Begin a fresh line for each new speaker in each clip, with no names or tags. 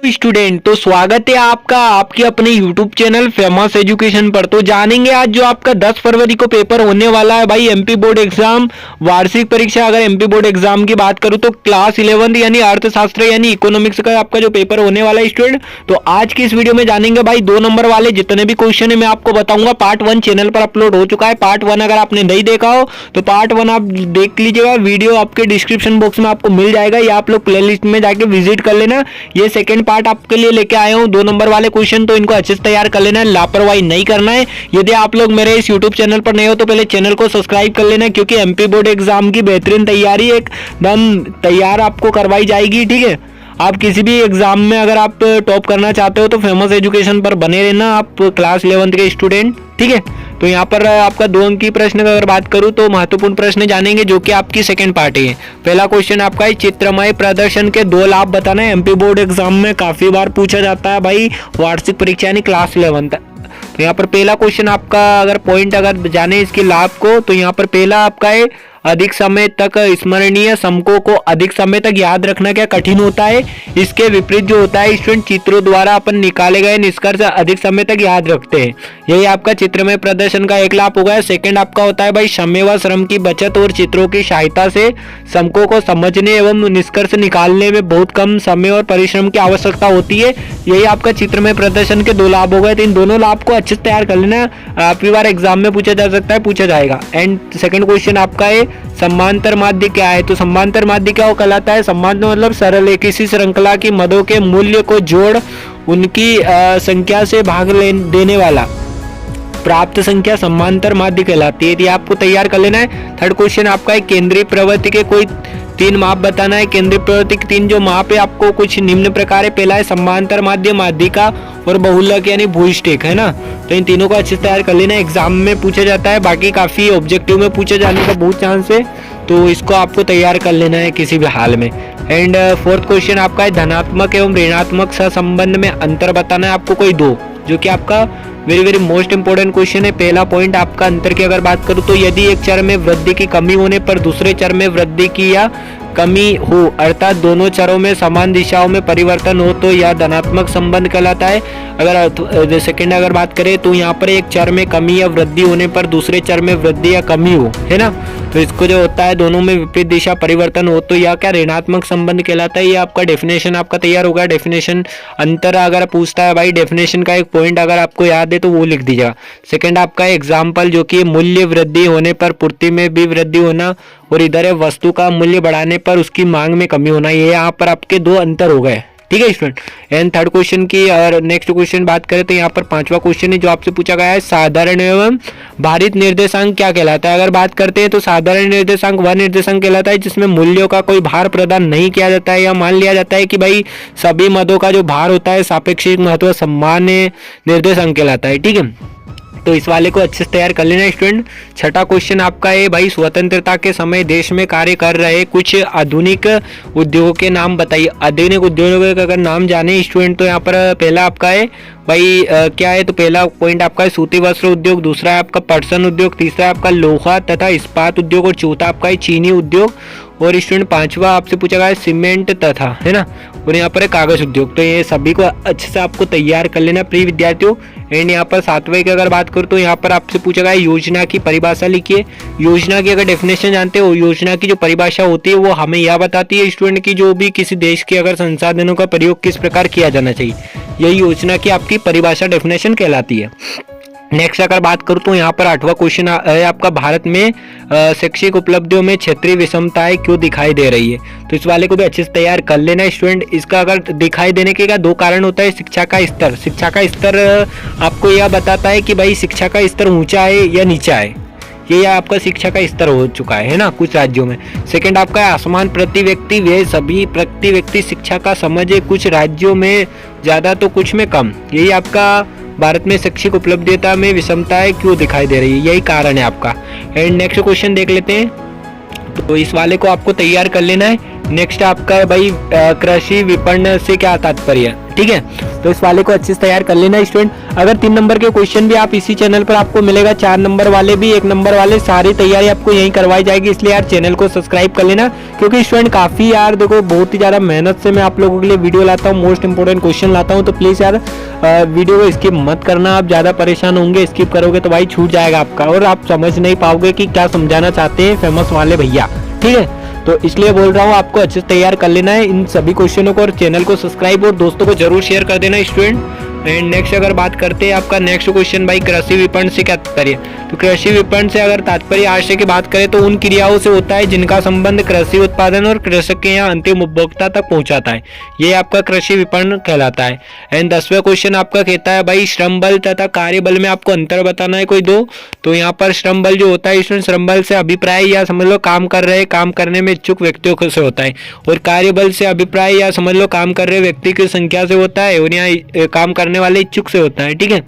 Student तो स्वागत है आपका आपके अपने YouTube चैनल फेमस एजुकेशन पर। तो जानेंगे आज जो आपका 10 फरवरी को पेपर होने वाला है भाई एमपी बोर्ड एग्जाम वार्षिक परीक्षा। अगर एमपी बोर्ड एग्जाम की बात करूं तो क्लास 11 यानी अर्थशास्त्र यानी इकोनॉमिक्स का आपका जो पेपर होने वाला है स्टूडेंट, तो आज की इस वीडियो में जानेंगे भाई 2 नंबर वाले जितने भी क्वेश्चन है मैं आपको बताऊंगा। पार्ट 1 चैनल पर अपलोड हो चुका है। पार्ट 1 अगर आपने नहीं देखा हो तो पार्ट 1 आप देख लीजिएगा, वीडियो आपके डिस्क्रिप्शन बॉक्स में आपको मिल जाएगा या आप लोग प्लेलिस्ट में जाके विजिट कर लेना। ये सेकंड पार्ट आपके लिए लेके आया हूं 2 नंबर वाले क्वेश्चन, तो इनको अच्छे से तैयार कर लेना है, लापरवाही नहीं करना है। यदि आप लोग मेरे इस YouTube चैनल पर नए हो तो पहले चैनल को सब्सक्राइब कर लेना, क्योंकि एमपी बोर्ड एग्जाम की बेहतरीन तैयारी एकदम तैयार आपको करवाई जाएगी। ठीक है, आप किसी भी एग्जाम में अगर आप टॉप करना चाहते हो तो फेमस एजुकेशन पर बने रहना, आप क्लास 11 के स्टूडेंट। ठीक है, तो यहाँ पर आपका 2 अंक की प्रश्न का अगर बात करूं तो महत्वपूर्ण प्रश्न जानेंगे जो कि आपकी सेकंड पार्ट है। पहला क्वेश्चन आपका है चित्रमय प्रदर्शन के 2 लाभ बताना है। एमपी बोर्ड एग्जाम में काफी बार पूछा जाता है भाई वार्षिक परीक्षा यानी क्लास 11। तो यहाँ पर पहला क्वेश्चन आपका अगर पॉइंट अगर जाने इसके लाभ को, तो यहाँ पर पहला आपका है अधिक समय तक स्मरणीय, समकों को अधिक समय तक याद रखना क्या कठिन होता है। इसके विपरीत जो होता है स्टूडेंट चित्रों द्वारा अपन निकाले गए निष्कर्ष अधिक समय तक याद रखते हैं। यही आपका चित्रमय प्रदर्शन का एक लाभ होगा। सेकंड आपका होता है भाई समय व श्रम की बचत और चित्रों की सहायता से समकों को समझने एवं निष्कर्ष निकालने में बहुत कम समय और परिश्रम की आवश्यकता होती है। यही आपका चित्रमय प्रदर्शन के 2 लाभ हो गए। तो इन दोनों लाभ को अच्छे से तैयार कर लेना, काफी बार एग्जाम में पूछा जा सकता है, पूछा जाएगा। एंड सेकंड क्वेश्चन आपका है समांतर माध्य क्या है। तो समांतर माध्य क्या कहलाता है। समांतर मतलब सरल है, किसी श्रृंखला की मदों के मूल्य को जोड़ उनकी संख्या से भाग देने वाला प्राप्त संख्या समांतर माध्य कहलाती है। ये आपको तैयार कर लेना है। थर्ड क्वेश्चन आपका है केंद्रीय प्रवृत्ति के कोई 3 माप बताना है। केंद्रीय प्रवृत्ति के 3 जो माप है आपको कुछ निम्न प्रकार है। पहला है समांतर माध्य, माध्यिका और बहुलक यानी भूइष्ठिक, है ना। तो इन तीनों को अच्छे से तैयार कर लेना, एग्जाम में पूछा जाता है। बाकी काफी ऑब्जेक्टिव में पूछे जाने का बहुत चांस है, तो इसको आपको तैयार कर लेना है किसी भी हाल में। एंड फोर्थ क्वेश्चन आपका है धनात्मक एवं ऋणात्मक सहसंबंध में अंतर बताना है आपको कोई 2, जो कि आपका वेरी मोस्ट इंपोर्टेंट क्वेश्चन है। पहला पॉइंट आपका अंतर की अगर बात करूं तो यदि एक चर में वृद्धि की कमी होने पर दूसरे चर में वृद्धि की या कमी हो, अर्थात दोनों चरों में समान दिशाओं में परिवर्तन हो, तो यह धनात्मक संबंध कहलाता है। अगर सेकंड अगर बात करें तो यहाँ पर एक चर में कमी या वृद्धि होने पर दूसरे चर में वृद्धि या कमी हो, है ना, तो इसको जो होता है दोनों में विपरीत दिशा परिवर्तन हो, तो यह क्या ऋणात्मक संबंध कहलाता है। ये आपका डेफिनेशन आपका तैयार होगा। डेफिनेशन अंतर अगर पूछता है भाई, डेफिनेशन का एक पॉइंट अगर आपको याद है तो वो लिख दीजिएगा। सेकंड आपका एग्जाम्पल जो कि मूल्य वृद्धि होने पर पूर्ति में भी वृद्धि होना, और इधर है वस्तु का मूल्य बढ़ाने पर उसकी मांग में कमी होना। ये यहाँ पर आपके 2 अंतर हो गए। ठीक है स्टूडेंट। एंड थर्ड क्वेश्चन की और नेक्स्ट क्वेश्चन बात करें तो यहाँ पर 5वां क्वेश्चन है जो आपसे पूछा गया है साधारण एवं भारित निर्देशांक क्या कहलाता है। अगर बात करते हैं तो साधारण निर्देशांक वह निर्देशांक कहलाता है जिसमें मूल्यों का कोई भार प्रदान नहीं किया जाता है, या मान लिया जाता है कि भाई सभी मदों का जो भार होता है सापेक्षिक महत्व सामान्य निर्देशांक कहलाता है। ठीक है, तो इस वाले को अच्छे से तैयार कर लेना स्टूडेंट। छठा क्वेश्चन आपका है भाई स्वतंत्रता के समय देश में कार्य कर रहे कुछ आधुनिक उद्योगों के नाम बताइए। आधुनिक उद्योगों का अगर नाम जाने स्टूडेंट तो यहाँ पर पहला आपका है भाई क्या है, तो पहला पॉइंट आपका है सूती वस्त्र उद्योग, दूसरा है आपका पटसन उद्योग, तीसरा है आपका लोहा तथा इस्पात उद्योग, और चौथा आपका है चीनी उद्योग, और स्टूडेंट 5वां आपसे पूछा गया है सीमेंट तथा, है ना, और यहाँ पर है कागज उद्योग। तो ये सभी को अच्छे से आपको तैयार कर लेना प्रिय विद्यार्थियों। एंड यहाँ पर 7वें की अगर बात करूँ तो यहाँ पर आपसे पूछा गया है योजना की परिभाषा लिखिए। योजना की अगर डेफिनेशन जानते हो, योजना की जो परिभाषा होती है वो हमें यह बताती है स्टूडेंट की जो भी किसी देश के अगर संसाधनों का प्रयोग किस प्रकार किया जाना चाहिए, यही योजना की आपकी परिभाषा डेफिनेशन कहलाती है। नेक्स्ट अगर बात करूं तो यहाँ पर 8वां क्वेश्चन है आपका भारत में शैक्षिक उपलब्धियों में क्षेत्रीय विषमताएं क्यों दिखाई दे रही है। तो इस वाले को भी अच्छे से तैयार कर लेना स्टूडेंट। इसका अगर दिखाई देने के 2 कारण होता है। शिक्षा का स्तर, शिक्षा का स्तर आपको यह बताता है कि भाई शिक्षा का स्तर ऊंचा है या नीचा है, ये आपका शिक्षा का स्तर हो चुका है ना कुछ राज्यों में। सेकंड आपका असमान प्रति व्यक्ति, वे सभी प्रति व्यक्ति शिक्षा का समझ है, कुछ राज्यों में ज्यादा तो कुछ में कम। यही आपका भारत में शैक्षिक उपलब्धता में विषमताएं क्यों दिखाई दे रही है, यही कारण है आपका। एंड नेक्स्ट क्वेश्चन देख लेते हैं, तो इस वाले को आपको तैयार कर लेना है। नेक्स्ट आपका है भाई कृषि विपणन से क्या तात्पर्य है, ठीक है। तो इस वाले को अच्छे से तैयार कर लेना स्टूडेंट। अगर 3 नंबर के क्वेश्चन भी आप इसी चैनल पर आपको मिलेगा, 4 नंबर वाले भी, 1 नंबर वाले, सारी तैयारी आपको यहीं करवाई जाएगी। इसलिए यार चैनल को सब्सक्राइब कर लेना, क्योंकि स्टूडेंट काफी यार देखो बहुत ही ज्यादा मेहनत से मैं आप लोगों के लिए वीडियो लाता हूँ, मोस्ट इंपोर्टेंट क्वेश्चन लाता हूँ। तो प्लीज यार वीडियो को स्किप मत करना, आप ज्यादा परेशान होंगे, स्किप करोगे तो भाई छूट जाएगा आपका और आप समझ नहीं पाओगे कि क्या समझाना चाहते हैं फेमस वाले भैया, ठीक है। तो इसलिए बोल रहा हूँ आपको अच्छे से तैयार कर लेना है इन सभी क्वेश्चनों को, और चैनल को सब्सक्राइब और दोस्तों को जरूर शेयर कर देना स्टूडेंट। एंड नेक्स्ट अगर बात करते हैं आपका नेक्स्ट क्वेश्चन भाई कृषि विपणन से क्या तात्पर्य। तो कृषि विपणन से अगर तात्पर्य आशय की बात करें तो उन क्रियाओं से होता है जिनका संबंध कृषि उत्पादन और कृषक के यहाँ अंतिम उपभोक्ता तक पहुंचाता है, ये आपका कृषि विपणन कहलाता है। एंड 10वां क्वेश्चन आपका कहता है भाई श्रम बल तथा कार्य बल में आपको अंतर बताना है कोई दो। तो यहाँ पर श्रम बल जो होता है स्टूडेंट, श्रम बल से अभिप्राय या समझ लो काम कर रहे, काम करने में इच्छुक व्यक्तियों से होता है, और कार्य बल से अभिप्राय या समझ लो काम कर रहे व्यक्ति की संख्या से होता है, और यहाँ काम करने वाले इच्छुक से होता है, ठीक है।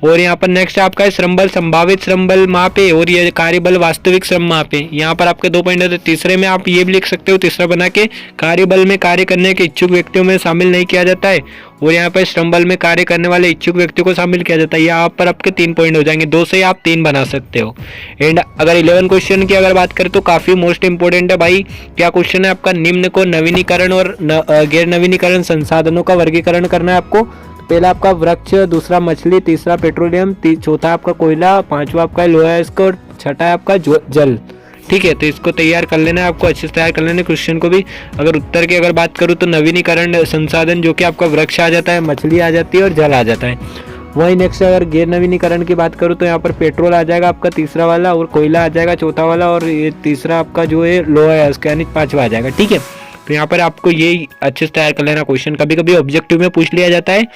और यहाँ पर नेक्स्ट आपका है श्रम बल संभावित श्रम बल माप है, और ये कार्य बल वास्तविक श्रम माप है। यहाँ पर आपके 2 पॉइंट है। तीसरे में आप ये भी लिख सकते हो, तीसरा बना के कार्य बल में कार्य करने के इच्छुक व्यक्तियों में शामिल नहीं किया जाता है, और यहाँ पर श्रम बल में कार्य करने वाले इच्छुक व्यक्तियों को शामिल किया जाता है। यहाँ पर आपके 3 पॉइंट हो जाएंगे, 2 से आप 3 बना सकते हो। एंड अगर 11 क्वेश्चन की अगर बात करें तो काफी मोस्ट इंपोर्टेंट है भाई। क्या क्वेश्चन है आपका, निम्न को नवीनीकरण और गैर नवीनीकरण संसाधनों का वर्गीकरण करना है आपको। पहला आपका वृक्ष, दूसरा मछली, तीसरा पेट्रोलियम, चौथा आपका कोयला, 5वां आपका लोहा इस्क, और छठा है आपका जल, ठीक है। तो इसको तैयार कर लेना है आपको, अच्छे से तैयार कर लेना है क्वेश्चन को भी। अगर उत्तर की अगर बात करूँ तो नवीनीकरण संसाधन जो कि आपका वृक्ष आ जाता है, मछली आ जाती है और जल आ जाता है। वही नेक्स्ट अगर गैर नवीनीकरण की बात करूँ तो यहाँ पर पेट्रोल आ जाएगा आपका तीसरा वाला, और कोयला आ जाएगा चौथा वाला, और ये तीसरा आपका जो है लोहा इस्क यानी 5वां आ जाएगा, ठीक है। तो यहाँ पर आपको ये अच्छे से तैयार कर लेना क्वेश्चन, कभी कभी ऑब्जेक्टिव में पूछ लिया जाता है,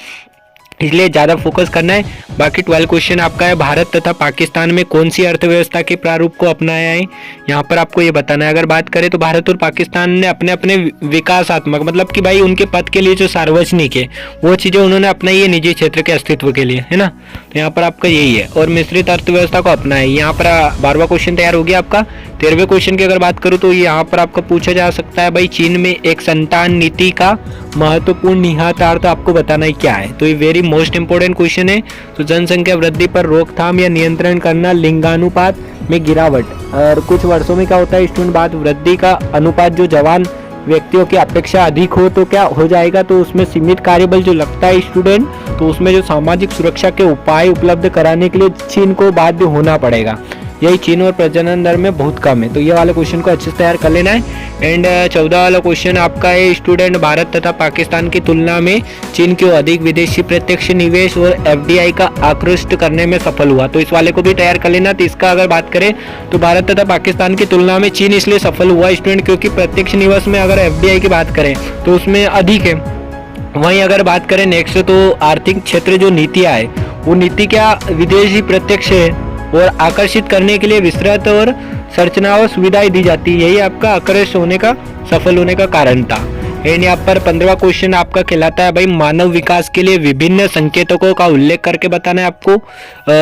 इसलिए ज़्यादा फोकस करना है। बाकी 12 क्वेश्चन आपका है भारत तथा पाकिस्तान में कौन सी अर्थव्यवस्था के प्रारूप को अपनाया है, यहाँ पर आपको ये बताना है। अगर बात करें तो भारत और पाकिस्तान ने अपने अपने विकासात्मक, मतलब कि भाई उनके पद के लिए जो सार्वजनिक है वो चीज़ें उन्होंने अपनाई है निजी क्षेत्र के अस्तित्व के लिए, है ना। तो यहाँ पर आपका यही है, और मिश्रित अर्थव्यवस्था को अपनाया है। यहाँ पर 12वां क्वेश्चन तैयार हो गया आपका। 13वें क्वेश्चन की अगर बात करूँ तो यहाँ पर आपका पूछा जा सकता है भाई चीन में एक संतान नीति का महत्वपूर्ण निहितार्थ आपको बताना है क्या है। तो ये वेरी मोस्ट इंपोर्टेंट क्वेश्चन है। तो जनसंख्या वृद्धि पर रोकथाम या नियंत्रण करना, लिंगानुपात में गिरावट, और कुछ वर्षों में क्या होता है स्टूडेंट, बात वृद्धि का अनुपात जो जवान व्यक्तियों की अपेक्षा अधिक हो तो क्या हो जाएगा, तो उसमें सीमित कार्यबल जो लगता है स्टूडेंट, तो उसमें जो सामाजिक सुरक्षा के उपाय उपलब्ध कराने के लिए चीन को बाध्य होना पड़ेगा। यही चीन और प्रजनन दर में बहुत कम है। तो ये वाले क्वेश्चन को अच्छे से तैयार कर लेना है। एंड 14 वाला क्वेश्चन आपका है स्टूडेंट, भारत तथा पाकिस्तान की तुलना में चीन क्यों अधिक विदेशी प्रत्यक्ष निवेश और एफडीआई का आकृष्ट करने में सफल हुआ। तो इस वाले को भी तैयार कर लेना। तो इसका अगर बात करें तो भारत तथा पाकिस्तान की तुलना में चीन इसलिए सफल हुआ स्टूडेंट क्योंकि प्रत्यक्ष निवेश में अगर एफडीआई की बात करें तो उसमें अधिक है। वहीं अगर बात करें नेक्स्ट तो आर्थिक क्षेत्र जो नीतियाँ है वो नीति क्या विदेशी प्रत्यक्ष है और आकर्षित करने के लिए विस्तृत और संरचना और सुविधाएं दी जाती है। यही आपका आकर्षित होने का, सफल होने का कारण था। एंड यहाँ पर 15वां क्वेश्चन आपका कहलाता है भाई मानव विकास के लिए विभिन्न संकेतकों का उल्लेख करके बताना है आपको।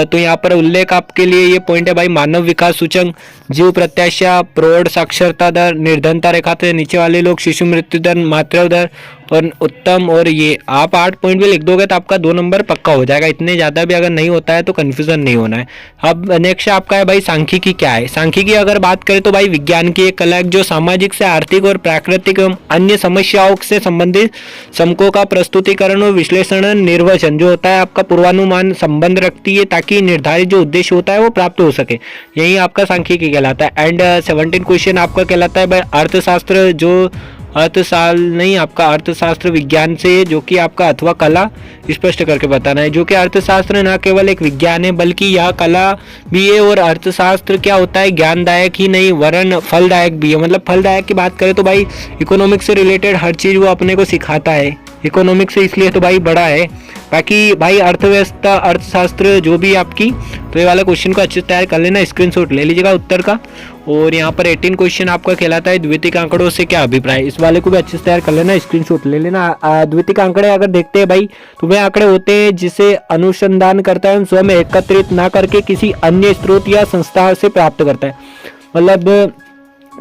तो यहाँ पर उल्लेख आपके लिए ये पॉइंट है भाई मानव विकास सूचक, जीव प्रत्याशा, प्रौढ़ साक्षरता दर, निर्धनता रेखा से नीचे वाले लोग, शिशु मृत्यु दर, मातृ दर और उत्तम, और ये आप 8 पॉइंट भी लिख दोगे तो आपका 2 नंबर पक्का हो जाएगा। इतने ज़्यादा भी अगर नहीं होता है तो कन्फ्यूजन नहीं होना है। अब नेक्स्ट आपका है भाई सांख्यिकी क्या है। सांख्यिकी अगर बात करें तो भाई विज्ञान की एक कला जो सामाजिक से आर्थिक और प्राकृतिक एवं अन्य समस्याओं से संबंधित समकों का प्रस्तुतिकरण और विश्लेषण निर्वचन जो होता है आपका पूर्वानुमान संबंध रखती है ताकि निर्धारित जो उद्देश्य होता है वो प्राप्त हो सके। यही आपका सांख्यिकी कहलाता है। एंड 17 क्वेश्चन आपका कहलाता है भाई अर्थशास्त्र, जो अर्थशास्त्र विज्ञान से जो कि आपका अथवा कला स्पष्ट करके बताना है। जो कि अर्थशास्त्र न केवल एक विज्ञान है बल्कि यह कला भी है, और अर्थशास्त्र क्या होता है ज्ञानदायक ही नहीं वरन फलदायक भी है। मतलब फलदायक की बात करें तो भाई इकोनॉमिक्स से रिलेटेड हर चीज़ वो अपने को सिखाता है। इकोनॉमिक्स से इसलिए तो भाई बड़ा है। बाकी भाई अर्थव्यवस्था, अर्थशास्त्र जो भी आपकी, तो ये वाला क्वेश्चन को अच्छे से तैयार कर लेना, स्क्रीनशॉट ले लीजिएगा उत्तर का। और यहाँ पर 18 क्वेश्चन आपका कहलाता है द्वितीयक आंकड़ों से क्या अभिप्राय। इस वाले को भी अच्छे से तैयार कर लेना, स्क्रीनशॉट ले लेना। द्वितीयक आंकड़े अगर देखते हैं भाई तो वे आंकड़े होते हैं जिसे अनुसंधान करता है स्वयं एकत्रित ना करके किसी अन्य स्रोत या संस्था से प्राप्त करता है। मतलब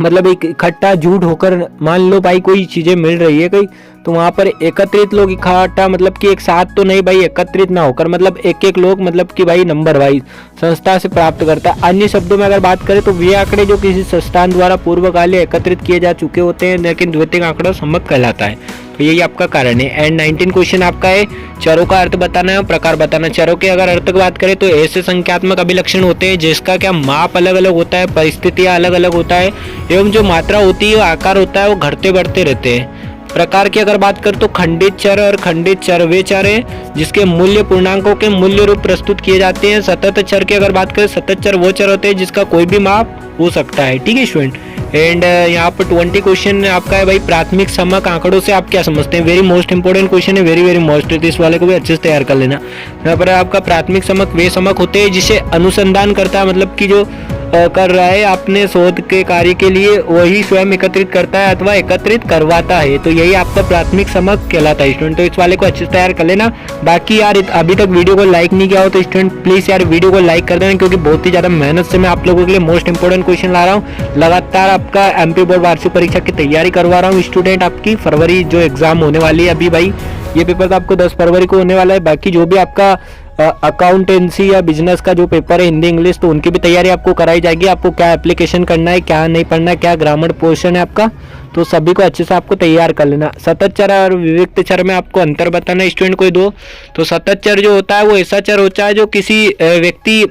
मतलब एक इकट्ठा झूठ होकर मान लो भाई कोई चीजें मिल रही है कहीं, तो वहां पर एकत्रित लोग इकट्ठा मतलब कि एक साथ तो नहीं भाई, एकत्रित ना होकर मतलब एक एक लोग मतलब कि भाई नंबर वाइज संस्था से प्राप्त करता है। अन्य शब्दों में अगर बात करें तो वे आंकड़े जो किसी संस्थान द्वारा पूर्वकाल एकत्रित किए जा चुके होते हैं, लेकिन द्वितीयक आंकड़ा सम्मक कहलाता है। तो यही आपका कारण है। एंड 19 क्वेश्चन आपका है चरों का अर्थ बताना है, प्रकार बताना। चरों के अगर अर्थ की बात करें तो ऐसे संख्यात्मक अभिलक्षण होते हैं जिसका क्या माप अलग अलग होता है, परिस्थितियां अलग अलग होता है, एवं जो मात्रा होती है, आकार होता है, वो घटते बढ़ते रहते हैं। प्रकार की अगर बात करें तो खंडित चर और खंडित चर वे चर हैं जिसके मूल्य पूर्णांकों के मूल्य रूप प्रस्तुत किए जाते हैं। सतत चर की अगर बात करें, सतत चर वो चर होते हैं जिसका कोई भी माप हो सकता है। ठीक है स्टूडेंट। एंड यहाँ पर 20 क्वेश्चन आपका है भाई प्राथमिक समक आंकड़ों से आप क्या समझते हैं। वेरी मोस्ट इंपोर्टेंट क्वेश्चन है, वेरी वेरी मोस्ट। इस वाले को भी अच्छे से तैयार कर लेना। यहाँ पर आपका प्राथमिक समक वे समक होते हैं जिसे अनुसंधान करता है, मतलब कि जो कर रहा है अपने शोध के कार्य के लिए वही स्वयं एकत्रित करता है अथवा एकत्रित करवाता है। तो यही आपका प्राथमिक समक कहलाता है स्टूडेंट। तो इस वाले को अच्छे से तैयार कर लेना। बाकी यार अभी तक वीडियो को लाइक नहीं किया हो तो स्टूडेंट प्लीज यार वीडियो को लाइक कर देना, क्योंकि बहुत ही ज्यादा मेहनत से मैं आप लोगों के लिए मोस्ट इंपोर्टेंट क्वेश्चन ला रहा हूँ। लगातार आपका एमपी बोर्ड वार्षिक परीक्षा की तैयारी करवा रहा हूँ स्टूडेंट। आपकी फरवरी जो एग्जाम होने वाली है अभी भाई, ये पेपर तो आपको 10 फरवरी को होने वाला है। बाकी जो भी आपका अकाउंटेंसी या बिजनेस का जो पेपर है हिंदी इंग्लिश, तो उनकी भी तैयारी आपको कराई जाएगी। आपको क्या एप्लीकेशन करना है, क्या नहीं पढ़ना है, क्या ग्रामर पोर्शन है आपका, तो सभी को अच्छे से आपको तैयार कर लेना। सतत चर और विविक्त चर में आपको अंतर बताना है स्टूडेंट कोई दो। तो सतत चर जो होता है वो ऐसा चर होता है जो किसी व्यक्ति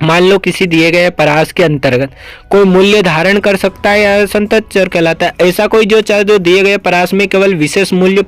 मान लो किसी दिए गए परास के अंतर्गत कोई मूल्य धारण कर सकता है या संतत चर कहलाता है। ऐसा कोई जो चर जो दिए गए परास में केवल विशेष मूल्य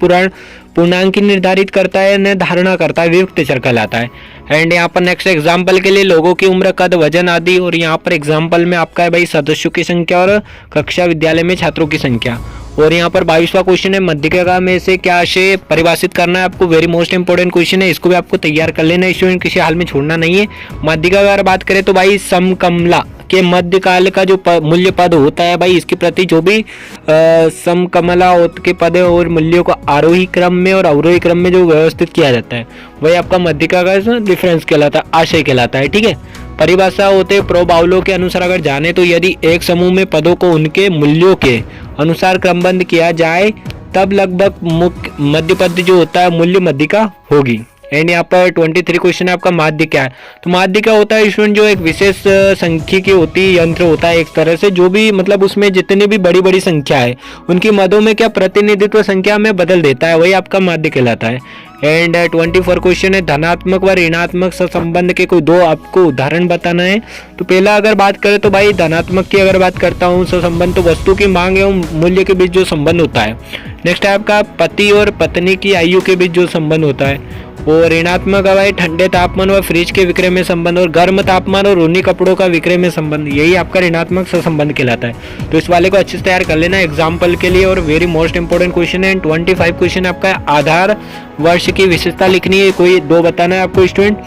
पूर्णांक निर्धारित करता है न धारणा करता है, विविक्त चर कहलाता है। एंड यहाँ पर नेक्स्ट एग्जाम्पल के लिए लोगों की उम्र, कद, वजन आदि। और यहाँ पर एग्जाम्पल में आपका है भाई सदस्यों की संख्या और कक्षा विद्यालय में छात्रों की संख्या। और यहाँ पर 22वां क्वेश्चन है मध्यिका में से क्या आशय परिभाषित करना है आपको। वेरी मोस्ट इंपोर्टेंट क्वेश्चन है, इसको भी आपको तैयार कर लेना स्टूडेंट, किसी हाल में छोड़ना नहीं है। मध्यिका अगर बात करें तो भाई समकमला के मध्यकाल का जो मूल्य पद होता है भाई, इसके प्रति जो भी समकमला के पद और मूल्यों को आरोही क्रम में और अवरोही क्रम में जो व्यवस्थित किया जाता है वही आपका मध्यिका का डिफरेंस कहलाता है, आशय कहलाता है। ठीक है। परिभाषा होते प्रोबाउलों के अनुसार अगर जाने तो यदि एक समूह में पदों को उनके मूल्यों के अनुसार क्रमबद्ध किया जाए तब लगभग मध्य पद जो होता है मूल्य मध्यिका होगी। एंड यहाँ पर 23 क्वेश्चन है आपका माध्य क्या है। तो माध्य क्या होता है स्टूडेंट, जो एक विशेष सांख्यिकी होती है, यंत्र होता है एक तरह से, जो भी मतलब उसमें जितनी भी बड़ी बड़ी संख्या है उनकी मदों में क्या प्रतिनिधित्व संख्या में बदल देता है, वही आपका माध्य कहलाता है। एंड 24 क्वेश्चन है धनात्मक व ऋणात्मक सहसंबंध के कोई दो आपको उदाहरण बताना है। तो पहला अगर बात करें तो भाई धनात्मक की अगर बात करता हूँ सहसंबंध, तो वस्तु की मांग एवं मूल्य के बीच जो संबंध होता है। नेक्स्ट है आपका पति और पत्नी की आयु के बीच जो संबंध होता है। और ऋणात्मक भाई ठंडे तापमान व फ्रिज के विक्रय में संबंध और गर्म तापमान और ऊनी कपड़ों का विक्रय में संबंध, यही आपका ऋणात्मक सहसंबंध कहलाता है। तो इस वाले को अच्छे से तैयार कर लेना एग्जाम्पल के लिए। और वेरी मोस्ट इंपोर्टेंट क्वेश्चन है। 25 क्वेश्चन आपका आधार वर्ष की विशेषता लिखनी है, कोई दो बताना है आपको स्टूडेंट।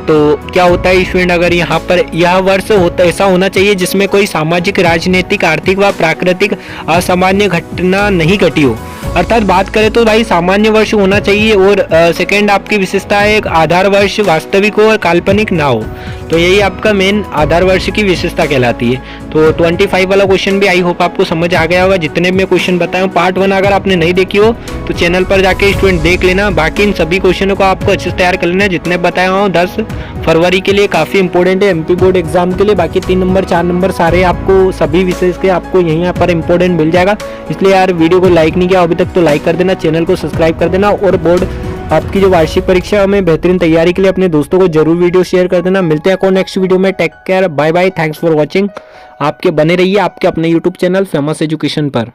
तो क्या होता है स्टूडेंट, अगर यहाँ पर यह वर्ष होता ऐसा होना चाहिए जिसमें कोई सामाजिक, राजनीतिक, आर्थिक व प्राकृतिक असामान्य घटना नहीं घटी हो। अर्थात बात करें तो भाई सामान्य वर्ष होना चाहिए। और सेकंड आपकी विशेषता है आधार वर्ष वास्तविक हो और काल्पनिक ना हो। तो यही आपका मेन आधार वर्ष की विशेषता कहलाती है। तो 25 वाला क्वेश्चन भी आई होप आपको समझ आ गया होगा। जितने भी मैं क्वेश्चन बताया हूँ पार्ट 1 अगर आपने नहीं देखी हो तो चैनल पर जाके स्टूडेंट देख लेना। बाकी इन सभी क्वेश्चनों को आपको अच्छे से तैयार कर लेना। जितने बताया हूँ 10 फरवरी के लिए काफ़ी इंपॉर्टेंट है एमपी बोर्ड एग्जाम के लिए। बाकी 3 नंबर 4 नंबर सारे आपको सभी विषय के आपको यहीं पर इंपॉर्टेंट मिल जाएगा। इसलिए यार वीडियो को लाइक नहीं किया अभी तक तो लाइक कर देना, चैनल को सब्सक्राइब कर देना। और बोर्ड आपकी जो वार्षिक परीक्षा में बेहतरीन तैयारी के लिए अपने दोस्तों को जरूर वीडियो शेयर कर देना। मिलते हैं नेक्स्ट वीडियो में। Take care, bye bye, thanks for watching. आपके बने रहिए आपके अपने यूट्यूब चैनल फेमस एजुकेशन पर।